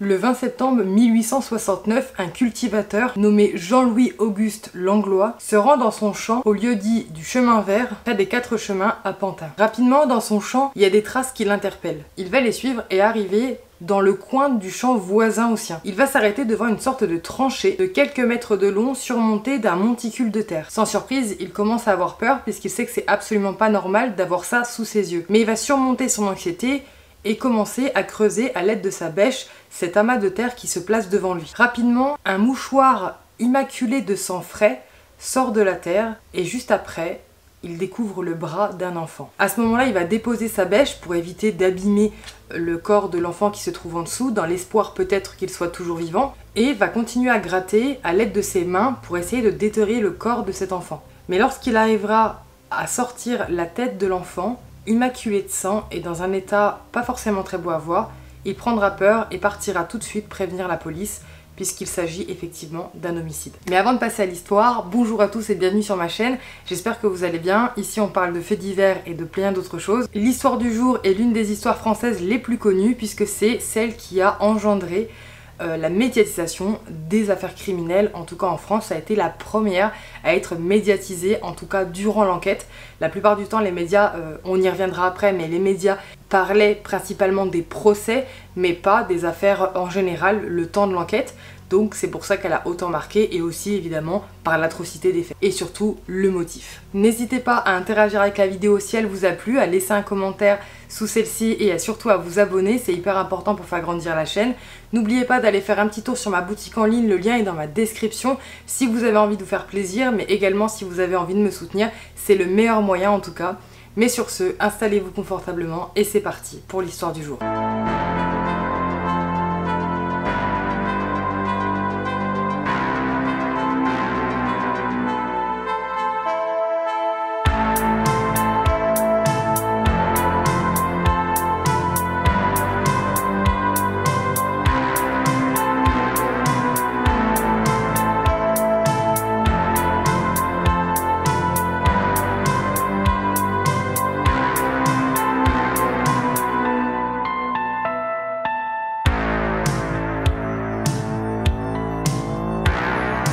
Le 20 septembre 1869, un cultivateur nommé Jean-Louis Auguste Langlois se rend dans son champ au lieu dit du chemin vert, près des 4 chemins à Pantin. Rapidement, dans son champ, il y a des traces qui l'interpellent. Il va les suivre et arriver dans le coin du champ voisin au sien. Il va s'arrêter devant une sorte de tranchée de quelques mètres de long surmontée d'un monticule de terre. Sans surprise, il commence à avoir peur puisqu'il sait que c'est absolument pas normal d'avoir ça sous ses yeux. Mais il va surmonter son anxiété et commencer à creuser à l'aide de sa bêche cet amas de terre qui se place devant lui. Rapidement, un mouchoir immaculé de sang frais sort de la terre et juste après, il découvre le bras d'un enfant. À ce moment-là, il va déposer sa bêche pour éviter d'abîmer le corps de l'enfant qui se trouve en dessous, dans l'espoir peut-être qu'il soit toujours vivant, et va continuer à gratter à l'aide de ses mains pour essayer de déterrer le corps de cet enfant. Mais lorsqu'il arrivera à sortir la tête de l'enfant, immaculé de sang et dans un état pas forcément très beau à voir, il prendra peur et partira tout de suite prévenir la police puisqu'il s'agit effectivement d'un homicide. Mais avant de passer à l'histoire, bonjour à tous et bienvenue sur ma chaîne, j'espère que vous allez bien. Ici on parle de faits divers et de plein d'autres choses. L'histoire du jour est l'une des histoires françaises les plus connues puisque c'est celle qui a engendré la médiatisation des affaires criminelles. En tout cas en France, ça a été la première à être médiatisée, en tout cas durant l'enquête. La plupart du temps les médias, on y reviendra après, mais les médias parlaient principalement des procès, mais pas des affaires en général, le temps de l'enquête. Donc c'est pour ça qu'elle a autant marqué et aussi évidemment par l'atrocité des faits et surtout le motif. N'hésitez pas à interagir avec la vidéo si elle vous a plu, à laisser un commentaire sous celle-ci et surtout à vous abonner, c'est hyper important pour faire grandir la chaîne. N'oubliez pas d'aller faire un petit tour sur ma boutique en ligne, le lien est dans ma description si vous avez envie de vous faire plaisir, mais également si vous avez envie de me soutenir, c'est le meilleur moyen en tout cas. Mais sur ce, installez-vous confortablement et c'est parti pour l'histoire du jour.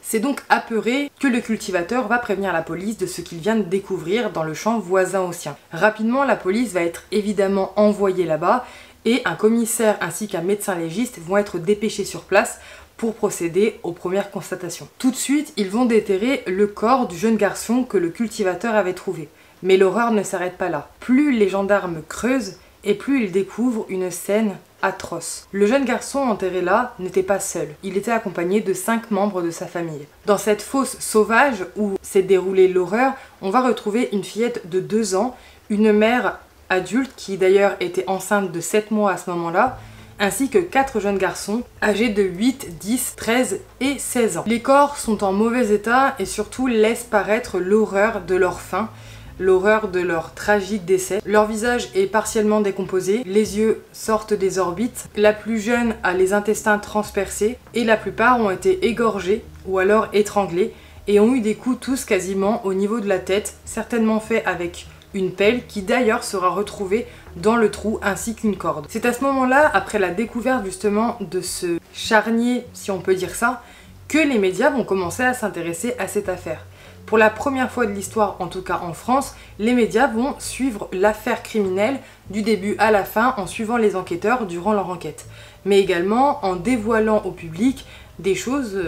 C'est donc apeuré que le cultivateur va prévenir la police de ce qu'il vient de découvrir dans le champ voisin au sien. Rapidement, la police va être évidemment envoyée là-bas et un commissaire ainsi qu'un médecin légiste vont être dépêchés sur place pour procéder aux premières constatations. Tout de suite, ils vont déterrer le corps du jeune garçon que le cultivateur avait trouvé. Mais l'horreur ne s'arrête pas là. Plus les gendarmes creusent et plus ils découvrent une scène atroce. Le jeune garçon enterré là n'était pas seul, il était accompagné de 5 membres de sa famille. Dans cette fosse sauvage où s'est déroulée l'horreur, on va retrouver une fillette de 2 ans, une mère adulte qui d'ailleurs était enceinte de 7 mois à ce moment-là, ainsi que 4 jeunes garçons âgés de 8, 10, 13 et 16 ans. Les corps sont en mauvais état et surtout laissent paraître l'horreur de leur fin, l'horreur de leur tragique décès. Leur visage est partiellement décomposé, les yeux sortent des orbites, la plus jeune a les intestins transpercés et la plupart ont été égorgés ou alors étranglés et ont eu des coups tous quasiment au niveau de la tête, certainement faits avec une pelle qui d'ailleurs sera retrouvée dans le trou ainsi qu'une corde. C'est à ce moment-là, après la découverte justement de ce charnier, si on peut dire ça, que les médias vont commencer à s'intéresser à cette affaire. Pour la première fois de l'histoire, en tout cas en France, les médias vont suivre l'affaire criminelle du début à la fin en suivant les enquêteurs durant leur enquête. Mais également en dévoilant au public des choses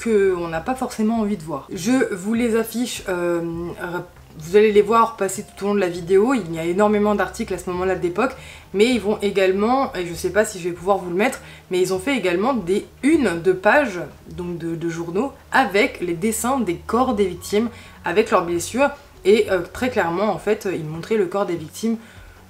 qu'on n'a pas forcément envie de voir. Je vous les affiche, vous allez les voir passer tout au long de la vidéo, il y a énormément d'articles à ce moment-là d'époque, mais ils vont également, et je sais pas si je vais pouvoir vous le mettre, mais ils ont fait également des unes de pages, donc de journaux, avec les dessins des corps des victimes, avec leurs blessures, et très clairement en fait, ils montraient le corps des victimes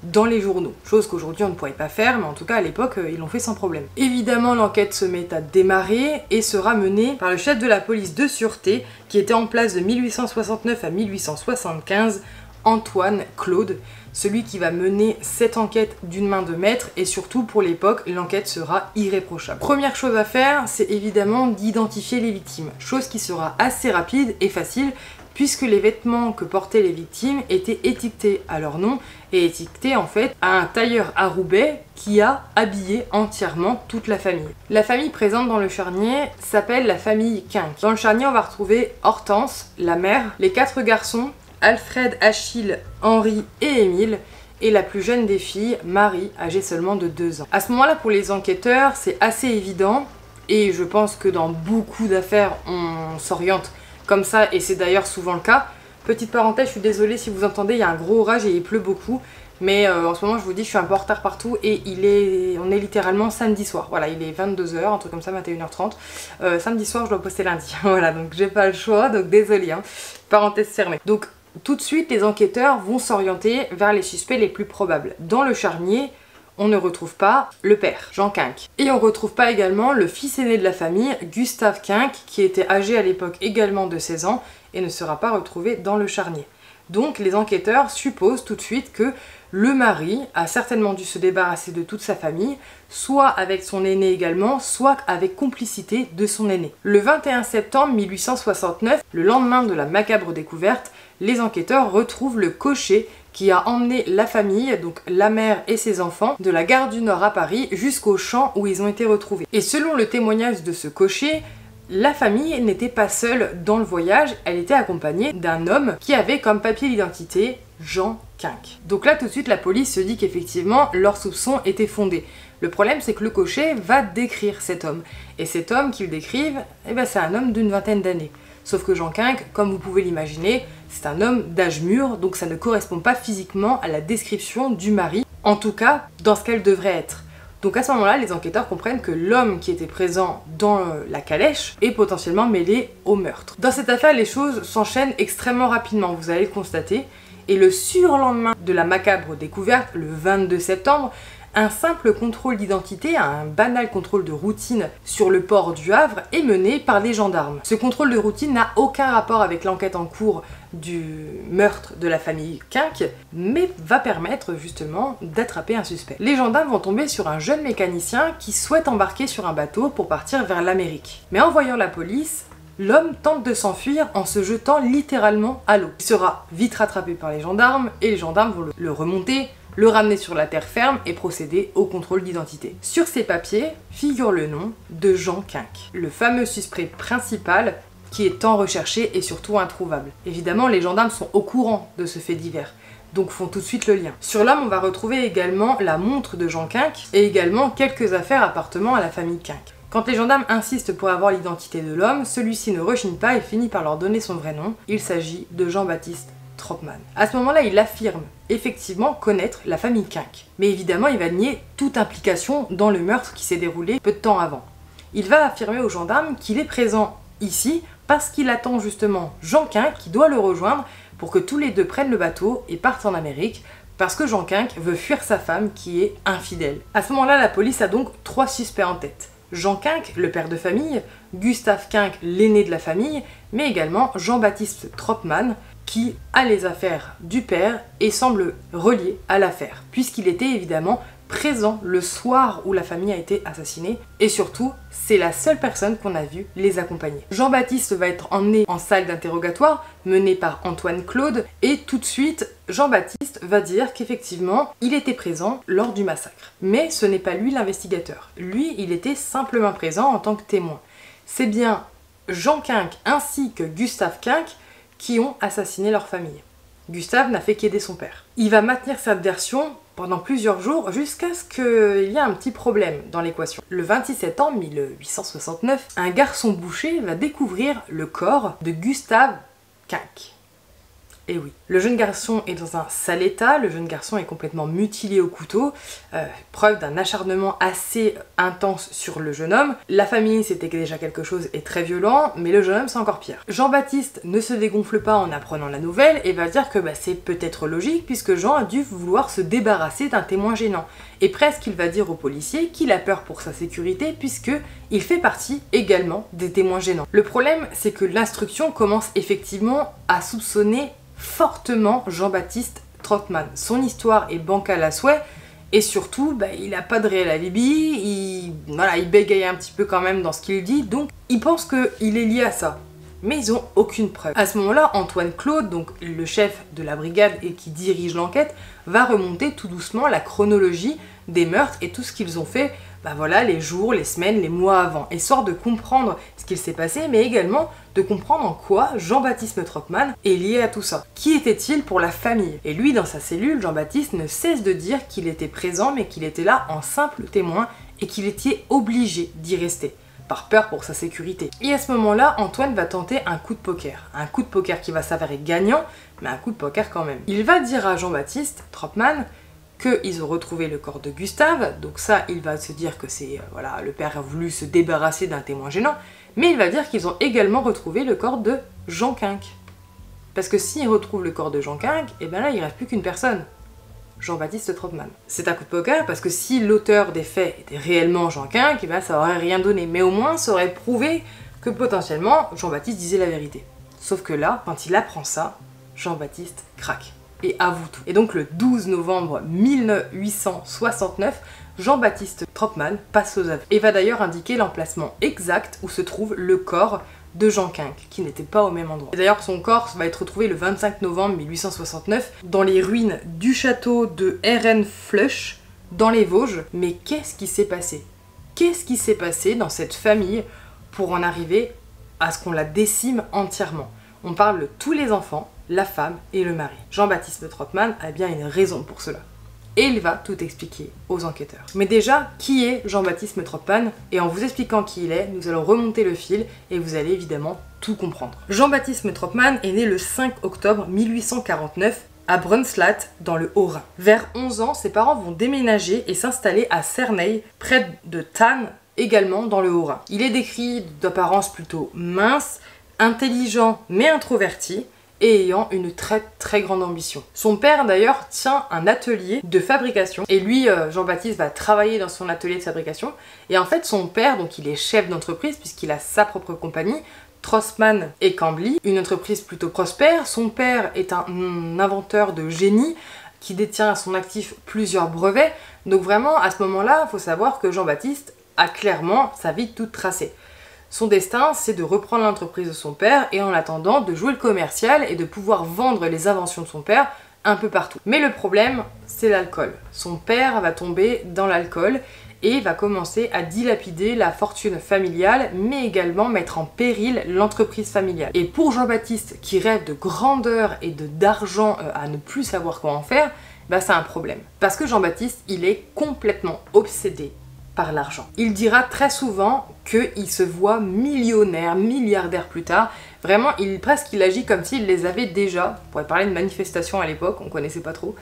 dans les journaux, chose qu'aujourd'hui on ne pourrait pas faire, mais en tout cas à l'époque ils l'ont fait sans problème. Évidemment l'enquête se met à démarrer et sera menée par le chef de la police de sûreté qui était en place de 1869 à 1875, Antoine Claude, celui qui va mener cette enquête d'une main de maître et surtout pour l'époque l'enquête sera irréprochable. Première chose à faire, c'est évidemment d'identifier les victimes, chose qui sera assez rapide et facile puisque les vêtements que portaient les victimes étaient étiquetés à leur nom et étiquetés en fait à un tailleur à Roubaix qui a habillé entièrement toute la famille. La famille présente dans le charnier s'appelle la famille Quinck. Dans le charnier, on va retrouver Hortense, la mère, les 4 garçons, Alfred, Achille, Henri et Émile, et la plus jeune des filles, Marie, âgée seulement de 2 ans. À ce moment-là, pour les enquêteurs, c'est assez évident, et je pense que dans beaucoup d'affaires, on s'oriente comme ça, et c'est d'ailleurs souvent le cas. Petite parenthèse, je suis désolée si vous entendez, il y a un gros orage et il pleut beaucoup, mais en ce moment, je vous dis, je suis un peu en retard partout, et on est littéralement samedi soir. Voilà, il est 22 h, un truc comme ça, 21 h 30. Samedi soir, je dois poster lundi. Voilà, donc j'ai pas le choix, donc désolée, hein. Parenthèse fermée. Donc, tout de suite, les enquêteurs vont s'orienter vers les suspects les plus probables. Dans le charnier, on ne retrouve pas le père, Jean Quinck. Et on ne retrouve pas également le fils aîné de la famille, Gustave Quinck, qui était âgé à l'époque également de 16 ans et ne sera pas retrouvé dans le charnier. Donc les enquêteurs supposent tout de suite que le mari a certainement dû se débarrasser de toute sa famille, soit avec son aîné également, soit avec complicité de son aîné. Le 21 septembre 1869, le lendemain de la macabre découverte, les enquêteurs retrouvent le cocher qui a emmené la famille, donc la mère et ses enfants, de la gare du Nord à Paris jusqu'au champ où ils ont été retrouvés. Et selon le témoignage de ce cocher, la famille n'était pas seule dans le voyage, elle était accompagnée d'un homme qui avait comme papier d'identité Jean Quinck. Donc là tout de suite la police se dit qu'effectivement leurs soupçons étaient fondés. Le problème c'est que le cocher va décrire cet homme. Et cet homme qu'il décrive, eh ben, c'est un homme d'une vingtaine d'années. Sauf que Jean Quinck, comme vous pouvez l'imaginer, c'est un homme d'âge mûr, donc ça ne correspond pas physiquement à la description du mari, en tout cas dans ce qu'elle devrait être. Donc à ce moment-là, les enquêteurs comprennent que l'homme qui était présent dans la calèche est potentiellement mêlé au meurtre. Dans cette affaire, les choses s'enchaînent extrêmement rapidement, vous allez le constater, et le surlendemain de la macabre découverte, le 22 septembre, un simple contrôle d'identité, un banal contrôle de routine sur le port du Havre est mené par les gendarmes. Ce contrôle de routine n'a aucun rapport avec l'enquête en cours du meurtre de la famille Quinck, mais va permettre justement d'attraper un suspect. Les gendarmes vont tomber sur un jeune mécanicien qui souhaite embarquer sur un bateau pour partir vers l'Amérique. Mais en voyant la police, l'homme tente de s'enfuir en se jetant littéralement à l'eau. Il sera vite rattrapé par les gendarmes et les gendarmes vont le remonter, le ramener sur la terre ferme et procéder au contrôle d'identité. Sur ces papiers figure le nom de Jean Quinck, le fameux suspect principal qui est tant recherché et surtout introuvable. Évidemment, les gendarmes sont au courant de ce fait divers, donc font tout de suite le lien. Sur l'homme, on va retrouver également la montre de Jean Quinck et également quelques affaires appartenant à la famille Quinck. Quand les gendarmes insistent pour avoir l'identité de l'homme, celui-ci ne rechigne pas et finit par leur donner son vrai nom. Il s'agit de Jean-Baptiste Tropman. À ce moment-là, il affirme effectivement connaître la famille Quinck. Mais évidemment, il va nier toute implication dans le meurtre qui s'est déroulé peu de temps avant. Il va affirmer aux gendarmes qu'il est présent ici parce qu'il attend justement Jean Quinck qui doit le rejoindre pour que tous les deux prennent le bateau et partent en Amérique parce que Jean Quinck veut fuir sa femme qui est infidèle. À ce moment-là, la police a donc 3 suspects en tête. Jean Quinck, le père de famille, Gustave Quinck, l'aîné de la famille, mais également Jean-Baptiste Tropman, qui a les affaires du père et semble relié à l'affaire, puisqu'il était évidemment présent le soir où la famille a été assassinée, et surtout, c'est la seule personne qu'on a vue les accompagner. Jean-Baptiste va être emmené en salle d'interrogatoire, mené par Antoine Claude, et tout de suite, Jean-Baptiste va dire qu'effectivement, il était présent lors du massacre. Mais ce n'est pas lui l'investigateur. Lui, il était simplement présent en tant que témoin. C'est bien Jean Quinck ainsi que Gustave Quinck qui ont assassiné leur famille. Gustave n'a fait qu'aider son père. Il va maintenir cette version pendant plusieurs jours jusqu'à ce qu'il y ait un petit problème dans l'équation. Le 26 septembre 1869, un garçon boucher va découvrir le corps de Gustave Quinck. Et oui, le jeune garçon est dans un sale état, le jeune garçon est complètement mutilé au couteau, preuve d'un acharnement assez intense sur le jeune homme. La famille, c'était déjà quelque chose et très violent, mais le jeune homme c'est encore pire. Jean-Baptiste ne se dégonfle pas en apprenant la nouvelle et va dire que c'est peut-être logique puisque Jean a dû vouloir se débarrasser d'un témoin gênant. Et presque il va dire au policier qu'il a peur pour sa sécurité puisque il fait partie également des témoins gênants. Le problème c'est que l'instruction commence effectivement à soupçonner fortement Jean-Baptiste Tropman. Son histoire est bancale à souhait et surtout il n'a pas de réel alibi, il bégaye un petit peu quand même dans ce qu'il dit, donc il pense qu'il est lié à ça. mais ils ont aucune preuve. À ce moment-là, Antoine Claude, donc le chef de la brigade et qui dirige l'enquête, va remonter tout doucement la chronologie des meurtres et tout ce qu'ils ont fait, voilà, les jours, les semaines, les mois avant, histoire de comprendre ce qu'il s'est passé, mais également de comprendre en quoi Jean-Baptiste Tropman est lié à tout ça. Qui était-il pour la famille? Et lui, dans sa cellule, Jean-Baptiste ne cesse de dire qu'il était présent, mais qu'il était là en simple témoin et qu'il était obligé d'y rester, par peur pour sa sécurité. Et à ce moment-là, Antoine va tenter un coup de poker. Un coup de poker qui va s'avérer gagnant, mais un coup de poker quand même. Il va dire à Jean-Baptiste Tropman qu'ils ont retrouvé le corps de Gustave, donc ça, il va se dire que c'est, voilà, le père a voulu se débarrasser d'un témoin gênant, mais il va dire qu'ils ont également retrouvé le corps de Jean Quinque. Parce que s'ils retrouvent le corps de Jean Quinque, et bien là, il ne reste plus qu'une personne. Jean-Baptiste Tropman. C'est un coup de poker parce que si l'auteur des faits était réellement Jean Quinque, ça aurait rien donné. Mais au moins, ça aurait prouvé que potentiellement, Jean-Baptiste disait la vérité. Sauf que là, quand il apprend ça, Jean-Baptiste craque et avoue tout. Et donc le 12 novembre 1869, Jean-Baptiste Tropman passe aux aveux et va d'ailleurs indiquer l'emplacement exact où se trouve le corps de Jean Quinque, qui n'était pas au même endroit. Et d'ailleurs, son corps va être retrouvé le 25 novembre 1869 dans les ruines du château de Herrenfluch, dans les Vosges. Mais qu'est-ce qui s'est passé? Qu'est-ce qui s'est passé dans cette famille pour en arriver à ce qu'on la décime entièrement? On parle de tous les enfants, la femme et le mari. Jean-Baptiste Tropman a bien une raison pour cela. Et il va tout expliquer aux enquêteurs. Mais déjà, qui est Jean-Baptiste Tropman? Et en vous expliquant qui il est, nous allons remonter le fil et vous allez évidemment tout comprendre. Jean-Baptiste Tropman est né le 5 octobre 1849 à Brunsslat, dans le Haut-Rhin. Vers 11 ans, ses parents vont déménager et s'installer à Cernay, près de Thann, également dans le Haut-Rhin. Il est décrit d'apparence plutôt mince, intelligent mais introverti, et ayant une très grande ambition. Son père d'ailleurs tient un atelier de fabrication et lui, Jean-Baptiste, va travailler dans son atelier de fabrication et en fait son père, donc il est chef d'entreprise puisqu'il a sa propre compagnie, Trossmann et Cambly, une entreprise plutôt prospère. Son père est un inventeur de génie qui détient à son actif plusieurs brevets, donc vraiment à ce moment-là, il faut savoir que Jean-Baptiste a clairement sa vie toute tracée. Son destin, c'est de reprendre l'entreprise de son père et en attendant de jouer le commercial et de pouvoir vendre les inventions de son père un peu partout. Mais le problème, c'est l'alcool. Son père va tomber dans l'alcool et va commencer à dilapider la fortune familiale, mais également mettre en péril l'entreprise familiale. Et pour Jean-Baptiste, qui rêve de grandeur et d'argent à ne plus savoir quoi en faire, c'est un problème. Parce que Jean-Baptiste, il est complètement obsédé par l'argent. Il dira très souvent qu'il se voit millionnaire, milliardaire plus tard. Vraiment, il agit comme s'il les avait déjà. On pourrait parler de manifestation à l'époque, on connaissait pas trop.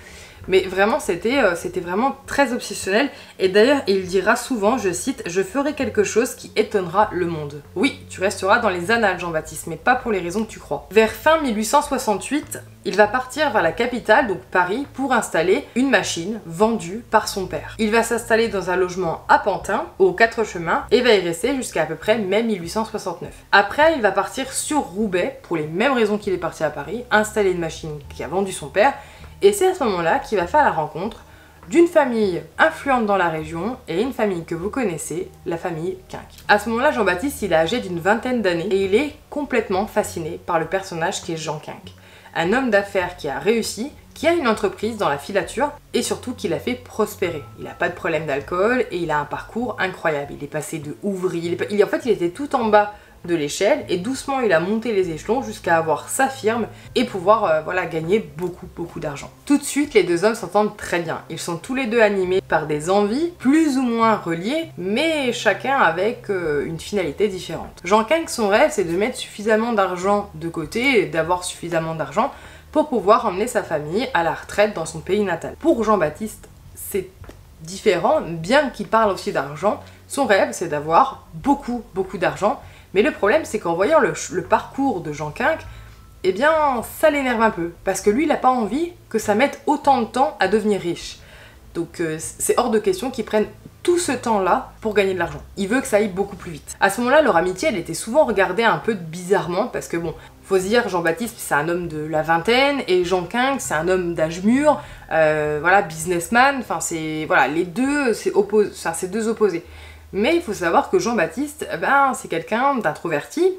Mais vraiment, c'était vraiment très obsessionnel. Et d'ailleurs, il dira souvent, je cite, « Je ferai quelque chose qui étonnera le monde ». Oui, tu resteras dans les annales, Jean-Baptiste, mais pas pour les raisons que tu crois. Vers fin 1868, il va partir vers la capitale, donc Paris, pour installer une machine vendue par son père. Il va s'installer dans un logement à Pantin, aux 4 chemins, et va y rester jusqu'à peu près mai 1869. Après, il va partir sur Roubaix, pour les mêmes raisons qu'il est parti à Paris, installer une machine qui a vendu son père, et c'est à ce moment-là qu'il va faire la rencontre d'une famille influente dans la région et une famille que vous connaissez, la famille Quinque. À ce moment-là, Jean-Baptiste, il est âgé d'une vingtaine d'années et il est complètement fasciné par le personnage qui est Jean Quinque. Un homme d'affaires qui a réussi, qui a une entreprise dans la filature et surtout qui l'a fait prospérer. Il n'a pas de problème d'alcool et il a un parcours incroyable. Il est passé de ouvrier, en fait il était tout en bas de l'échelle et doucement il a monté les échelons jusqu'à avoir sa firme et pouvoir gagner beaucoup d'argent. Tout de suite les deux hommes s'entendent très bien. Ils sont tous les deux animés par des envies plus ou moins reliées mais chacun avec une finalité différente. Jean Quinque, son rêve c'est de mettre suffisamment d'argent de côté et d'avoir suffisamment d'argent pour pouvoir emmener sa famille à la retraite dans son pays natal. Pour Jean-Baptiste, c'est différent, bien qu'il parle aussi d'argent, son rêve c'est d'avoir beaucoup d'argent. Mais le problème, c'est qu'en voyant le parcours de Jean Quinque, eh bien, ça l'énerve un peu. Parce que lui, il n'a pas envie que ça mette autant de temps à devenir riche. Donc, c'est hors de question qu'il prenne tout ce temps-là pour gagner de l'argent. Il veut que ça aille beaucoup plus vite. À ce moment-là, leur amitié, elle était souvent regardée un peu bizarrement, parce que bon, faut se dire, Jean-Baptiste, c'est un homme de la vingtaine, et Jean Quinque, c'est un homme d'âge mûr, businessman, enfin, les deux, c'est deux opposés. Mais il faut savoir que Jean-Baptiste, c'est quelqu'un d'introverti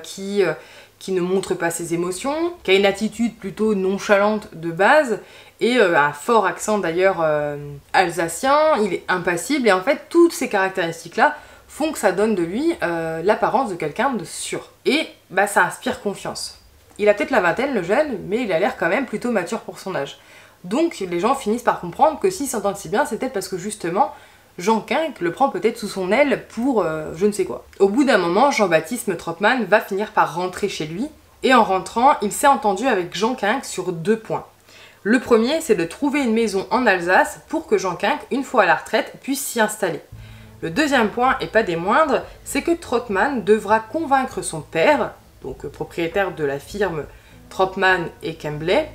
qui qui ne montre pas ses émotions, qui a une attitude plutôt nonchalante de base, et un fort accent d'ailleurs alsacien, il est impassible, et en fait toutes ces caractéristiques-là font que ça donne de lui l'apparence de quelqu'un de sûr. Et bah, ça inspire confiance. Il a peut-être la vingtaine, le jeune, mais il a l'air quand même plutôt mature pour son âge. Donc les gens finissent par comprendre que s'ils s'entendent si bien, c'est peut-être parce que justement, Jean Quinck le prend peut-être sous son aile pour je ne sais quoi. Au bout d'un moment, Jean-Baptiste Tropman va finir par rentrer chez lui, et en rentrant, il s'est entendu avec Jean Quinck sur 2 points. Le premier, c'est de trouver une maison en Alsace pour que Jean Quinck, une fois à la retraite, puisse s'y installer. Le deuxième point, et pas des moindres, c'est que Tropman devra convaincre son père, donc propriétaire de la firme Tropman et Kembley,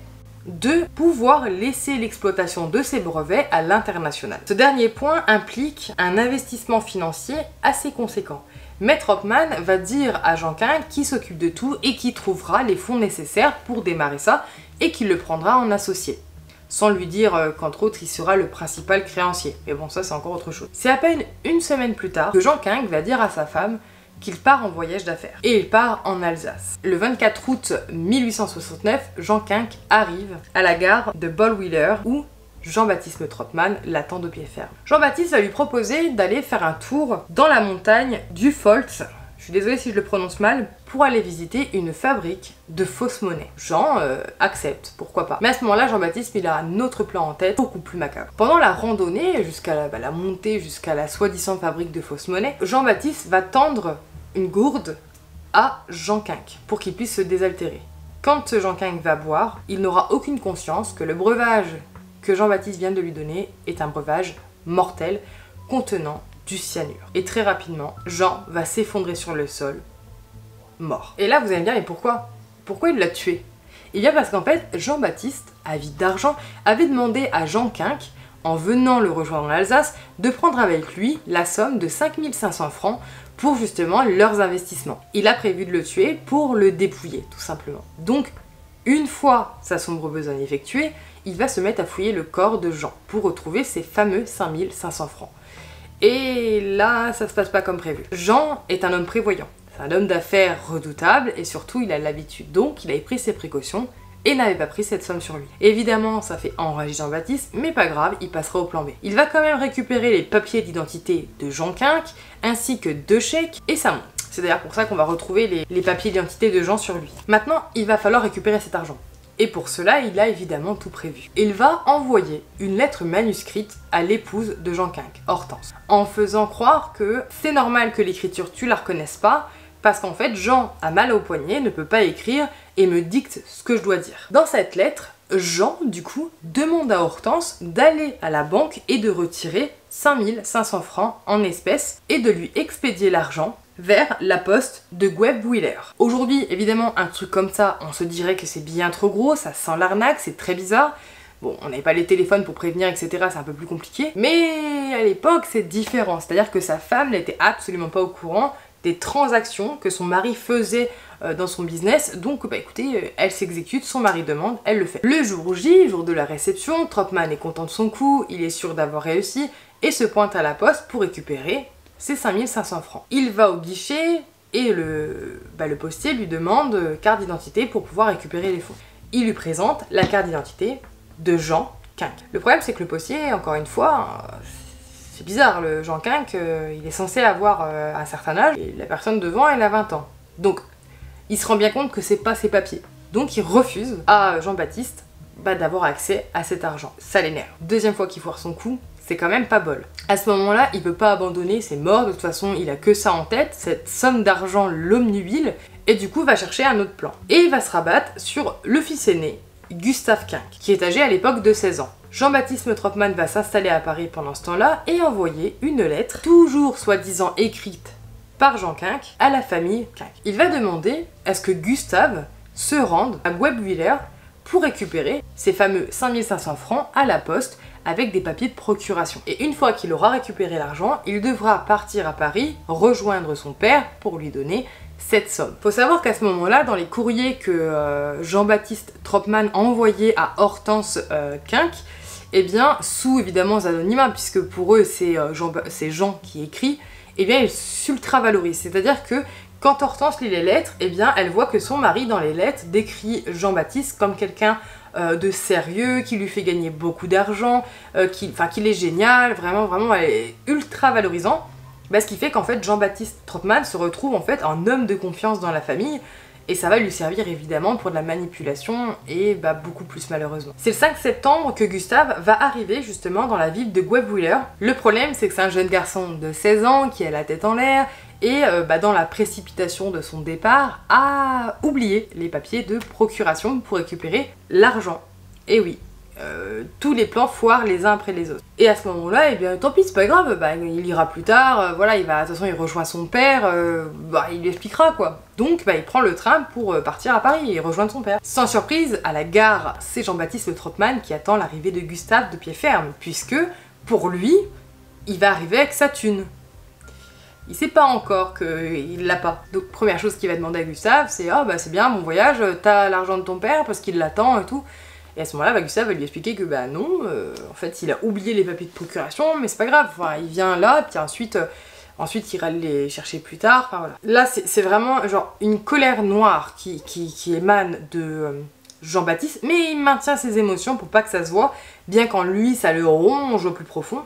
de pouvoir laisser l'exploitation de ses brevets à l'international. Ce dernier point implique un investissement financier assez conséquent. Mais Tropman va dire à Jean Quinck qui s'occupe de tout et qui trouvera les fonds nécessaires pour démarrer ça et qu'il le prendra en associé. Sans lui dire qu'entre autres il sera le principal créancier. Mais bon, ça c'est encore autre chose. C'est à peine une semaine plus tard que Jean Quinck va dire à sa femme qu'il part en voyage d'affaires. Et il part en Alsace. Le 24 août 1869, Jean Quinck arrive à la gare de Bollwiller où Jean-Baptiste Tropman l'attend de pied ferme. Jean-Baptiste va lui proposer d'aller faire un tour dans la montagne du Pfalz, je suis désolée si je le prononce mal, pour aller visiter une fabrique de fausses monnaies. Jean accepte, pourquoi pas. Mais à ce moment-là, Jean-Baptiste il a un autre plan en tête, beaucoup plus macabre. Pendant la randonnée, jusqu'à la montée, jusqu'à la soi-disant fabrique de fausses monnaies, Jean-Baptiste va tendre une gourde à Jean Quinck pour qu'il puisse se désaltérer. Quand Jean Quinck va boire, il n'aura aucune conscience que le breuvage que Jean-Baptiste vient de lui donner est un breuvage mortel contenant du cyanure. Et très rapidement, Jean va s'effondrer sur le sol, mort. Et là, vous allez me dire, mais pourquoi? Pourquoi il l'a tué? Eh bien parce qu'en fait, Jean-Baptiste, avide d'argent, avait demandé à Jean Quinck, en venant le rejoindre en Alsace, de prendre avec lui la somme de 5500 francs pour justement leurs investissements. Il a prévu de le tuer pour le dépouiller, tout simplement. Donc, une fois sa sombre besogne effectuée, il va se mettre à fouiller le corps de Jean pour retrouver ces fameux 5500 francs. Et là, ça se passe pas comme prévu. Jean est un homme prévoyant. C'est un homme d'affaires redoutable et surtout il a l'habitude, donc il avait pris ses précautions et n'avait pas pris cette somme sur lui. Évidemment, ça fait enrager Jean-Baptiste, mais pas grave, il passera au plan B. Il va quand même récupérer les papiers d'identité de Jean Quinck, ainsi que 2 chèques et sa montre. C'est d'ailleurs pour ça qu'on va retrouver les papiers d'identité de Jean sur lui. Maintenant, il va falloir récupérer cet argent. Et pour cela, il a évidemment tout prévu. Il va envoyer une lettre manuscrite à l'épouse de Jean Quinck, Hortense, en faisant croire que c'est normal que l'écriture tu la reconnaisses pas, parce qu'en fait Jean a mal au poignet, ne peut pas écrire et me dicte ce que je dois dire. Dans cette lettre, Jean, du coup, demande à Hortense d'aller à la banque et de retirer 5500 francs en espèces et de lui expédier l'argent vers la poste de Guebwiller. Aujourd'hui, évidemment, un truc comme ça, on se dirait que c'est bien trop gros, ça sent l'arnaque, c'est très bizarre. Bon, on n'avait pas les téléphones pour prévenir, etc., c'est un peu plus compliqué. Mais à l'époque, c'est différent. C'est-à-dire que sa femme n'était absolument pas au courant des transactions que son mari faisait dans son business. Donc, bah écoutez, elle s'exécute, son mari demande, elle le fait. Le jour J, jour de la réception, Tropman est content de son coup, il est sûr d'avoir réussi, et se pointe à la poste pour récupérer ses 5500 francs. Il va au guichet et le postier lui demande carte d'identité pour pouvoir récupérer les fonds. Il lui présente la carte d'identité de Jean Quinck. Le problème c'est que le postier, encore une fois, c'est bizarre, le Jean Quinck, il est censé avoir un certain âge et la personne devant elle a 20 ans. Donc il se rend bien compte que c'est pas ses papiers. Donc il refuse à Jean-Baptiste d'avoir accès à cet argent. Ça l'énerve. Deuxième fois qu'il foire son coup, c'est quand même pas bol. À ce moment-là, il peut pas abandonner, c'est mort, de toute façon, il a que ça en tête, cette somme d'argent l'omnubile, et du coup, va chercher un autre plan. Et il va se rabattre sur le fils aîné, Gustave Quinck, qui est âgé à l'époque de 16 ans. Jean-Baptiste Tropman va s'installer à Paris pendant ce temps-là et envoyer une lettre, toujours soi-disant écrite par Jean Quinck, à la famille Quinck. Il va demander à ce que Gustave se rende à Guebwiller pour récupérer ces fameux 5500 francs à la poste avec des papiers de procuration. Et une fois qu'il aura récupéré l'argent, il devra partir à Paris, rejoindre son père pour lui donner cette somme. Faut savoir qu'à ce moment-là, dans les courriers que Jean-Baptiste Tropman a envoyés à Hortense Quinck, eh bien, sous évidemment anonymat, puisque pour eux c'est Jean qui écrit, eh bien ils s'ultra-valorisent. C'est-à-dire que Quand Hortense lit les lettres, eh bien elle voit que son mari dans les lettres décrit Jean-Baptiste comme quelqu'un de sérieux, qui lui fait gagner beaucoup d'argent, qu'il est génial, vraiment elle est ultra valorisant. Ce qui fait qu'en fait Jean-Baptiste Troppmann se retrouve en fait un homme de confiance dans la famille, et ça va lui servir évidemment pour de la manipulation et beaucoup plus malheureusement. C'est le 5 septembre que Gustave va arriver justement dans la ville de Guebwiller. Le problème c'est que c'est un jeune garçon de 16 ans qui a la tête en l'air et dans la précipitation de son départ a oublié les papiers de procuration pour récupérer l'argent. Et oui, tous les plans foirent les uns après les autres. Et à ce moment-là, eh bien tant pis, c'est pas grave, il ira plus tard, voilà, de toute façon il rejoint son père, il lui expliquera quoi. Donc il prend le train pour partir à Paris et rejoindre son père. Sans surprise, à la gare, c'est Jean-Baptiste Troppmann qui attend l'arrivée de Gustave de pied ferme, puisque pour lui, il va arriver avec sa thune. Il sait pas encore qu'il l'a pas. Donc première chose qu'il va demander à Gustave, c'est « Ah c'est bien, bon voyage, t'as l'argent de ton père parce qu'il l'attend et tout ». Et à ce moment-là, Gustave va lui expliquer que non, en fait il a oublié les papiers de procuration, mais c'est pas grave, il vient là, puis ensuite il ira les chercher plus tard, voilà. Là c'est vraiment genre une colère noire qui émane de Jean-Baptiste, mais il maintient ses émotions pour pas que ça se voit, bien qu'en lui ça le ronge au plus profond.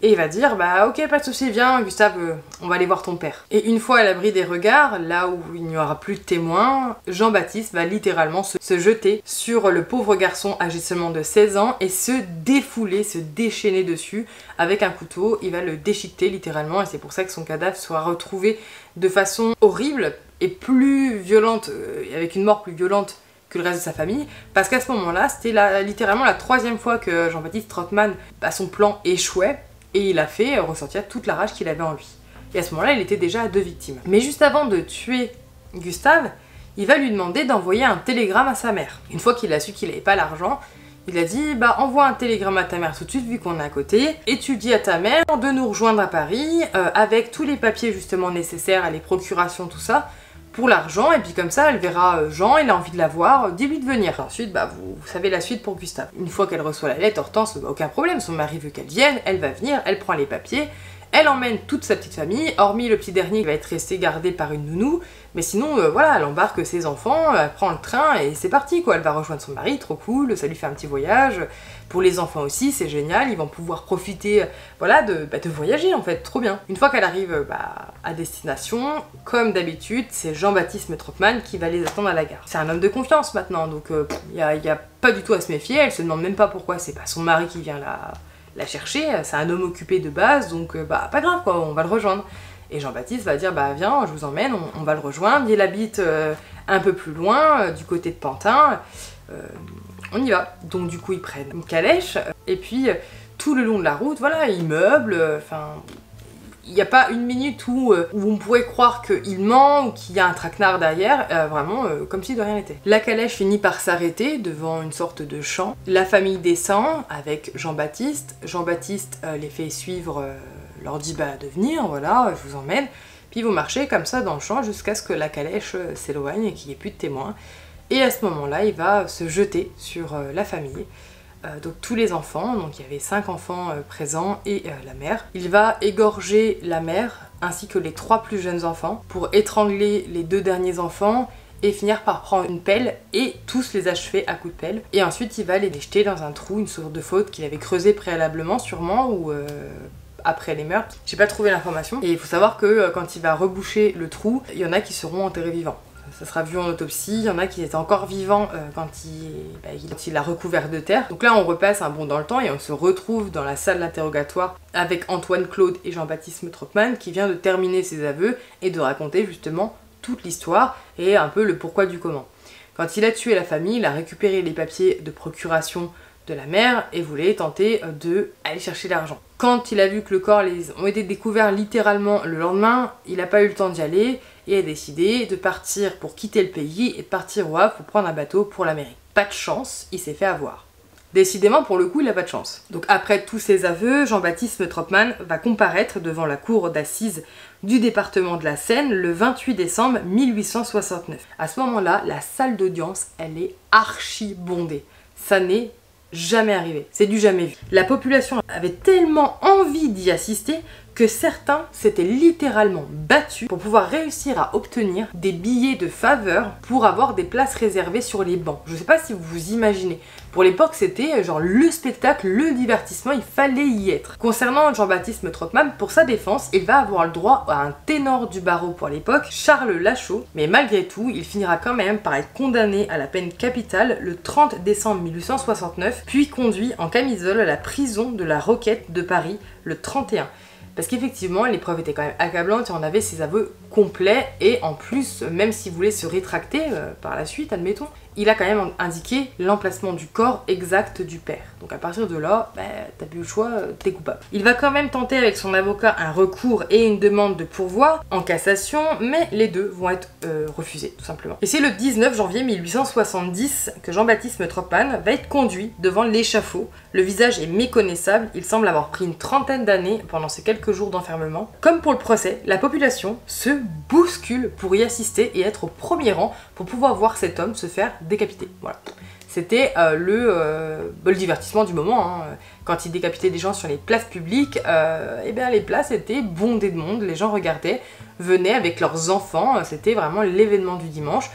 Et il va dire, ok, pas de soucis, viens Gustave, on va aller voir ton père. Et une fois à l'abri des regards, là où il n'y aura plus de témoins, Jean-Baptiste va littéralement se jeter sur le pauvre garçon âgé seulement de 16 ans et se défouler, se déchaîner dessus avec un couteau. Il va le déchiqueter littéralement et c'est pour ça que son cadavre soit retrouvé de façon horrible et plus violente, avec une mort plus violente que le reste de sa famille, parce qu'à ce moment-là, c'était littéralement la 3e fois que Jean-Baptiste Troppmann, son plan échouait. Et il a fait ressortir toute la rage qu'il avait en lui. Et à ce moment-là, il était déjà à 2 victimes. Mais juste avant de tuer Gustave, il va lui demander d'envoyer un télégramme à sa mère. Une fois qu'il a su qu'il n'avait pas l'argent, il a dit « envoie un télégramme à ta mère tout de suite vu qu'on est à côté, et tu dis à ta mère de nous rejoindre à Paris avec tous les papiers justement nécessaires, les procurations, tout ça, pour l'argent, et puis comme ça elle verra Jean, il a envie de la voir, dis-lui de venir. » Ensuite, vous savez la suite pour Gustave. Une fois qu'elle reçoit la lettre, Hortense, aucun problème, son mari veut qu'elle vienne, elle va venir, elle prend les papiers, elle emmène toute sa petite famille, hormis le petit dernier qui va être resté gardé par une nounou, mais sinon, voilà, elle embarque ses enfants, elle prend le train et c'est parti quoi, elle va rejoindre son mari, trop cool, ça lui fait un petit voyage. Pour les enfants aussi, c'est génial, ils vont pouvoir profiter, voilà, de voyager en fait, trop bien. Une fois qu'elle arrive à destination, comme d'habitude, c'est Jean-Baptiste Troppmann qui va les attendre à la gare. C'est un homme de confiance maintenant, donc il y a pas du tout à se méfier, elle se demande même pas pourquoi c'est pas son mari qui vient la chercher, c'est un homme occupé de base, donc pas grave quoi, on va le rejoindre. Et Jean-Baptiste va dire viens, je vous emmène, on va le rejoindre, il habite un peu plus loin, du côté de Pantin, on y va. Donc du coup ils prennent une calèche, et puis tout le long de la route, voilà, ils meublent, il n'y a pas une minute où on pourrait croire qu'il ment ou qu'il y a un traquenard derrière, vraiment comme si de rien n'était. La calèche finit par s'arrêter devant une sorte de champ. La famille descend avec Jean-Baptiste. Jean-Baptiste les fait suivre, leur dit de venir, voilà, je vous emmène. Puis vous marchez comme ça dans le champ jusqu'à ce que la calèche s'éloigne et qu'il n'y ait plus de témoins. Et à ce moment-là, il va se jeter sur la famille. Donc tous les enfants, donc il y avait 5 enfants présents et la mère. Il va égorger la mère ainsi que les 3 plus jeunes enfants pour étrangler les 2 derniers enfants et finir par prendre une pelle et tous les achever à coups de pelle. Et ensuite il va les jeter dans un trou, une sorte de faute qu'il avait creusé préalablement sûrement ou après les meurtres. J'ai pas trouvé l'information. Et il faut savoir que quand il va reboucher le trou, il y en a qui seront enterrés vivants. Ça sera vu en autopsie, il y en a qui étaient encore vivants quand il l'a recouvert de terre. Donc là on repasse un bond dans le temps et on se retrouve dans la salle d'interrogatoire avec Antoine Claude et Jean-Baptiste Troppmann qui vient de terminer ses aveux et de raconter justement toute l'histoire et un peu le pourquoi du comment. Quand il a tué la famille, il a récupéré les papiers de procuration de la mère et voulait tenter d'aller chercher l'argent. Quand il a vu que le corps ont été découverts littéralement le lendemain, il n'a pas eu le temps d'y aller et a décidé de partir pour quitter le pays et de partir au Havre pour prendre un bateau pour l'Amérique. Pas de chance, il s'est fait avoir. Décidément, pour le coup, il n'a pas de chance. Donc après tous ses aveux, Jean-Baptiste Troppmann va comparaître devant la cour d'assises du département de la Seine le 28 décembre 1869. À ce moment-là, la salle d'audience, elle est archi bondée. Ça n'est jamais arrivé, c'est du jamais vu. La population avait tellement envie d'y assister que certains s'étaient littéralement battus pour pouvoir réussir à obtenir des billets de faveur pour avoir des places réservées sur les bancs. Je sais pas si vous vous imaginez. Pour l'époque, c'était genre le spectacle, le divertissement, il fallait y être. Concernant Jean-Baptiste Tropman, pour sa défense, il va avoir le droit à un ténor du barreau pour l'époque, Charles Lachaud, mais malgré tout, il finira quand même par être condamné à la peine capitale le 30 décembre 1869, puis conduit en camisole à la prison de la Roquette de Paris le 31. Parce qu'effectivement, l'épreuve était quand même accablante et on avait ses aveux complets, et en plus, même s'il voulait se rétracter par la suite, admettons, il a quand même indiqué l'emplacement du corps exact du père. Donc à partir de là, t'as plus le choix, t'es coupable. Il va quand même tenter avec son avocat un recours et une demande de pourvoi en cassation, mais les deux vont être refusés, tout simplement. Et c'est le 19 janvier 1870 que Jean-Baptiste Tropman va être conduit devant l'échafaud. Le visage est méconnaissable, il semble avoir pris une trentaine d'années pendant ces quelques jours d'enfermement. Comme pour le procès, la population se bouscule pour y assister et être au premier rang pour pouvoir voir cet homme se faire décapité. Voilà. C'était le divertissement du moment. Hein. Quand il décapitait des gens sur les places publiques, et bien les places étaient bondées de monde, les gens regardaient, venaient avec leurs enfants, c'était vraiment l'événement du dimanche.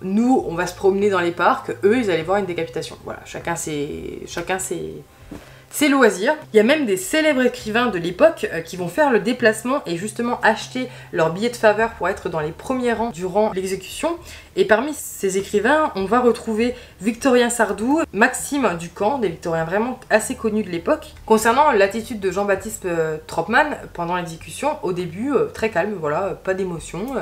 Nous, on va se promener dans les parcs, eux, ils allaient voir une décapitation. Voilà, chacun ses loisirs. Il y a même des célèbres écrivains de l'époque qui vont faire le déplacement et justement acheter leur billet de faveur pour être dans les premiers rangs durant l'exécution. Et parmi ces écrivains, on va retrouver Victorien Sardou, Maxime Ducamp, des Victoriens vraiment assez connus de l'époque. Concernant l'attitude de Jean-Baptiste Tropman pendant l'exécution, au début, très calme, voilà, pas d'émotion,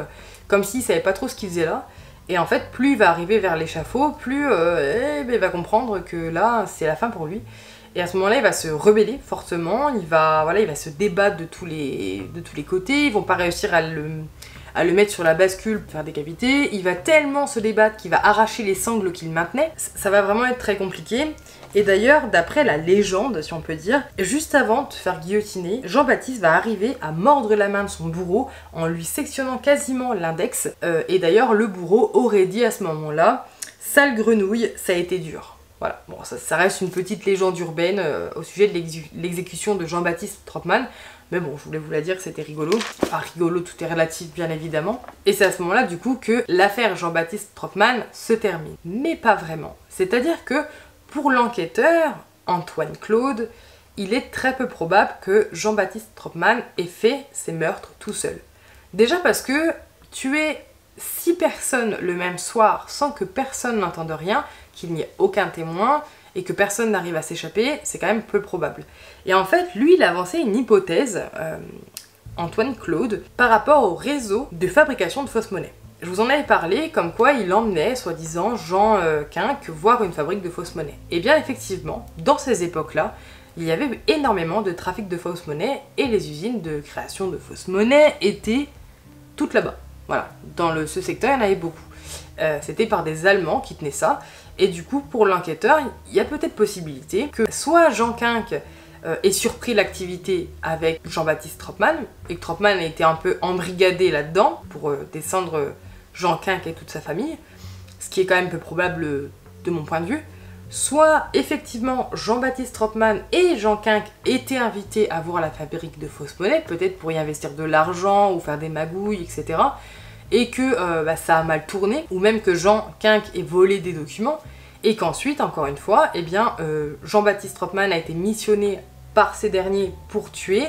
comme s'il savait pas trop ce qu'il faisait là. Et en fait, plus il va arriver vers l'échafaud, plus il va comprendre que là, c'est la fin pour lui. Et à ce moment-là, il va se rebeller fortement, il va se débattre de tous les côtés, ils vont pas réussir à le mettre sur la bascule pour faire décapiter, il va tellement se débattre qu'il va arracher les sangles qu'il maintenait, ça va vraiment être très compliqué. Et d'ailleurs, d'après la légende, si on peut dire, juste avant de se faire guillotiner, Jean-Baptiste va arriver à mordre la main de son bourreau en lui sectionnant quasiment l'index, et d'ailleurs le bourreau aurait dit à ce moment-là « Sale grenouille, ça a été dur ». Voilà, bon, ça reste une petite légende urbaine au sujet de l'exécution de Jean-Baptiste Tropman, mais bon, je voulais vous la dire, c'était rigolo. Enfin, rigolo, tout est relatif, bien évidemment. Et c'est à ce moment-là, du coup, que l'affaire Jean-Baptiste Tropman se termine. Mais pas vraiment. C'est-à-dire que, pour l'enquêteur, Antoine Claude, il est très peu probable que Jean-Baptiste Tropman ait fait ses meurtres tout seul. Déjà parce que tuer 6 personnes le même soir sans que personne n'entende rien, qu'il n'y ait aucun témoin et que personne n'arrive à s'échapper, c'est quand même peu probable. Et en fait, lui, il a avancé une hypothèse, Antoine Claude, par rapport au réseau de fabrication de fausses monnaies. Je vous en avais parlé, comme quoi il emmenait, soi-disant, Jean Quinck voir une fabrique de fausses monnaies. Et bien effectivement, dans ces époques-là, il y avait énormément de trafic de fausses monnaies et les usines de création de fausses monnaies étaient toutes là-bas. Voilà, dans ce secteur, il y en avait beaucoup. C'était par des Allemands qui tenaient ça. Et du coup, pour l'enquêteur, il y a peut-être possibilité que soit Jean Quinck ait surpris l'activité avec Jean-Baptiste Tropman, et que Tropman ait été un peu embrigadé là-dedans pour descendre Jean Quinck et toute sa famille, ce qui est quand même peu probable de mon point de vue. Soit effectivement Jean-Baptiste Tropman et Jean Quinck étaient invités à voir la fabrique de fausses monnaies, peut-être pour y investir de l'argent ou faire des magouilles, etc. Et que ça a mal tourné, ou même que Jean Quinck ait volé des documents, et qu'ensuite, encore une fois, eh bien, Jean-Baptiste Tropman a été missionné par ces derniers pour tuer,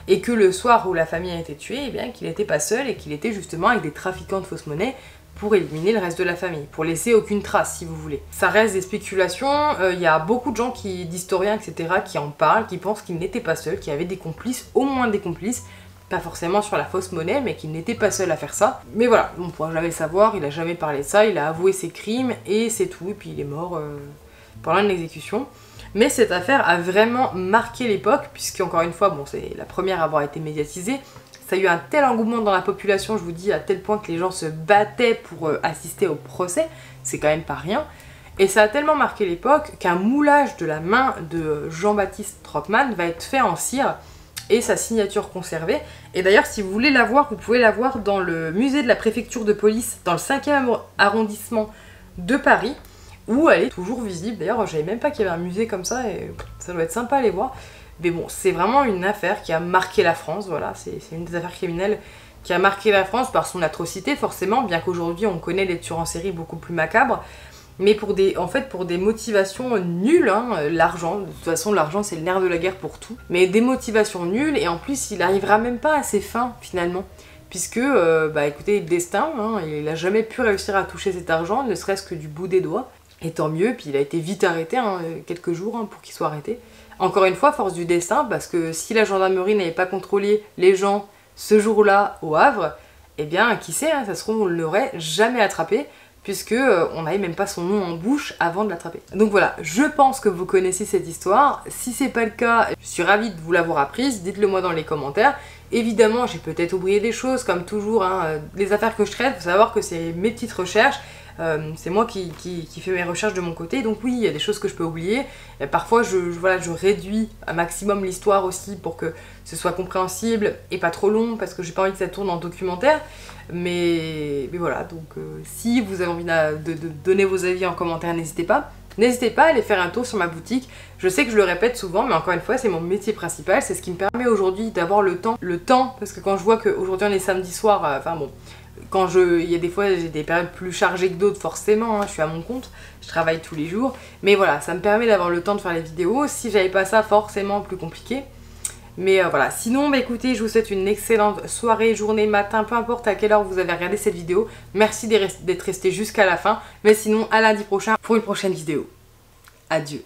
et que le soir où la famille a été tuée, eh bien, qu'il n'était pas seul, et qu'il était justement avec des trafiquants de fausses monnaies pour éliminer le reste de la famille, pour laisser aucune trace, si vous voulez. Ça reste des spéculations, il y a beaucoup de gens, d'historiens, etc., qui en parlent, qui pensent qu'il n'était pas seul, qu'il y avait des complices, au moins des complices, pas forcément sur la fausse monnaie, mais qu'il n'était pas seul à faire ça. Mais voilà, on ne pourra jamais le savoir, il a jamais parlé de ça, il a avoué ses crimes, et c'est tout, et puis il est mort pendant une exécution. Mais cette affaire a vraiment marqué l'époque, puisque encore une fois, bon, c'est la première à avoir été médiatisée, ça a eu un tel engouement dans la population, je vous dis, à tel point que les gens se battaient pour assister au procès, c'est quand même pas rien. Et ça a tellement marqué l'époque qu'un moulage de la main de Jean-Baptiste Tropman va être fait en cire, et sa signature conservée. Et d'ailleurs, si vous voulez la voir, vous pouvez la voir dans le musée de la préfecture de police, dans le 5e arrondissement de Paris, où elle est toujours visible. D'ailleurs, je savais même pas qu'il y avait un musée comme ça, et ça doit être sympa à aller voir. Mais bon, c'est vraiment une affaire qui a marqué la France, voilà, c'est une des affaires criminelles qui a marqué la France par son atrocité forcément, bien qu'aujourd'hui on connaît des tueurs en série beaucoup plus macabres, mais pour des motivations nulles, hein, l'argent, de toute façon l'argent c'est le nerf de la guerre pour tout, mais des motivations nulles, et en plus il n'arrivera même pas à ses fins finalement, puisque, écoutez, le destin, hein, il n'a jamais pu réussir à toucher cet argent, ne serait-ce que du bout des doigts, et tant mieux, puis il a été vite arrêté, hein, quelques jours hein, pour qu'il soit arrêté. Encore une fois, force du destin, parce que si la gendarmerie n'avait pas contrôlé les gens ce jour-là au Havre, eh bien, qui sait, hein, ça se trouve, on ne l'aurait jamais attrapé, puisque on n'avait même pas son nom en bouche avant de l'attraper. Donc voilà, je pense que vous connaissez cette histoire. Si c'est pas le cas, je suis ravie de vous l'avoir apprise, dites-le moi dans les commentaires. Évidemment, j'ai peut-être oublié des choses, comme toujours, hein, les affaires que je traite, il faut savoir que c'est mes petites recherches, c'est moi qui fais mes recherches de mon côté, donc oui, il y a des choses que je peux oublier. Et parfois, je réduis un maximum l'histoire aussi pour que ce soit compréhensible et pas trop long, parce que j'ai pas envie que ça tourne en documentaire. Mais voilà, donc si vous avez envie de donner vos avis en commentaire, n'hésitez pas. N'hésitez pas à aller faire un tour sur ma boutique. Je sais que je le répète souvent, mais encore une fois, c'est mon métier principal. C'est ce qui me permet aujourd'hui d'avoir le temps. Le temps, parce que quand je vois qu'aujourd'hui on est samedi soir, enfin bon, il y a des fois j'ai des périodes plus chargées que d'autres forcément, hein, je suis à mon compte, je travaille tous les jours. Mais voilà, ça me permet d'avoir le temps de faire les vidéos. Si j'avais pas ça, forcément plus compliqué. Mais voilà, sinon écoutez, je vous souhaite une excellente soirée, journée, matin, peu importe à quelle heure vous avez regardé cette vidéo. Merci d'être resté jusqu'à la fin. Mais sinon, à lundi prochain pour une prochaine vidéo. Adieu.